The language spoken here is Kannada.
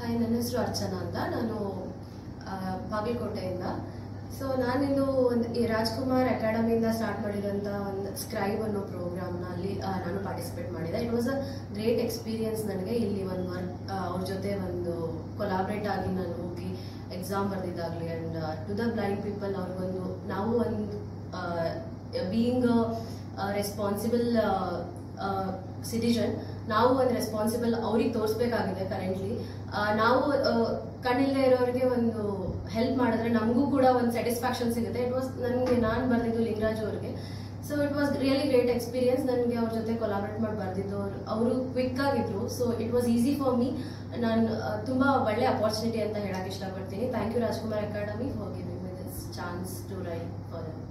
ಹಾಯ್, ನನ್ನ ಹೆಸರು ಅರ್ಚನಾ ಅಂತ. ನಾನು ಬಾಗಲಕೋಟೆಯಿಂದ. ಸೊ ನಾನಿದು ಈ ರಾಜ್ಕುಮಾರ್ ಅಕಾಡೆಮಿಯಿಂದ ಸ್ಟಾರ್ಟ್ ಮಾಡಿರೋಂಥ ಒಂದು ಸ್ಕ್ರೈಬ್ ಅನ್ನೋ ಪ್ರೋಗ್ರಾಮ್ನ ಅಲ್ಲಿ ನಾನು ಪಾರ್ಟಿಸಿಪೇಟ್ ಮಾಡಿದೆ. It was a great experience ನನಗೆ. ಇಲ್ಲಿ ಒಂದು ವರ್ಕ್ ಅವ್ರ ಜೊತೆ ಒಂದು ಕೊಲಾಬ್ರೇಟ್ ಆಗಿ ನಾನು ಹೋಗಿ ಎಕ್ಸಾಮ್ ಬರೆದಿದ್ದಾಗಲಿ and to the blind people ಅವ್ರಿಗೊಂದು ನಾವು ಒಂದು ಬೀಯಿಂಗ್ ರೆಸ್ಪಾನ್ಸಿಬಲ್ ಸಿಟಿಜನ್, ನಾವು ಒಂದು ರೆಸ್ಪಾನ್ಸಿಬಲ್ ಅವ್ರಿಗೆ ತೋರಿಸ್ಬೇಕಾಗಿದೆ. ಕರೆಂಟ್ಲಿ ನಾವು ಕಣ್ಣಿಲ್ಲದೆ ಇರೋರಿಗೆ ಒಂದು ಹೆಲ್ಪ್ ಮಾಡಿದ್ರೆ ನಮಗೂ ಕೂಡ ಒಂದು ಸ್ಯಾಟಿಸ್ಫ್ಯಾಕ್ಷನ್ ಸಿಗುತ್ತೆ. ಇಟ್ ವಾಸ್ ನಾನು ಬರೆದಿದ್ದು ಲಿಂಗರಾಜು ಅವ್ರಿಗೆ. So it was really great experience. ನನಗೆ ಅವ್ರ ಜೊತೆ ಕೊಲಾಬ್ರೇಟ್ ಮಾಡಿ ಬರೆದಿದ್ದು ಅವರು ಕ್ವಿಕ್ ಆಗಿದ್ರು. So it was easy for me. ನಾನು ತುಂಬ ಒಳ್ಳೆ ಅಪಾರ್ಚುನಿಟಿ ಅಂತ ಹೇಳಕ್ಕೆ ಇಷ್ಟಪಡ್ತೀನಿ. Thank you Rajkumar Academy for giving me this chance to write for them.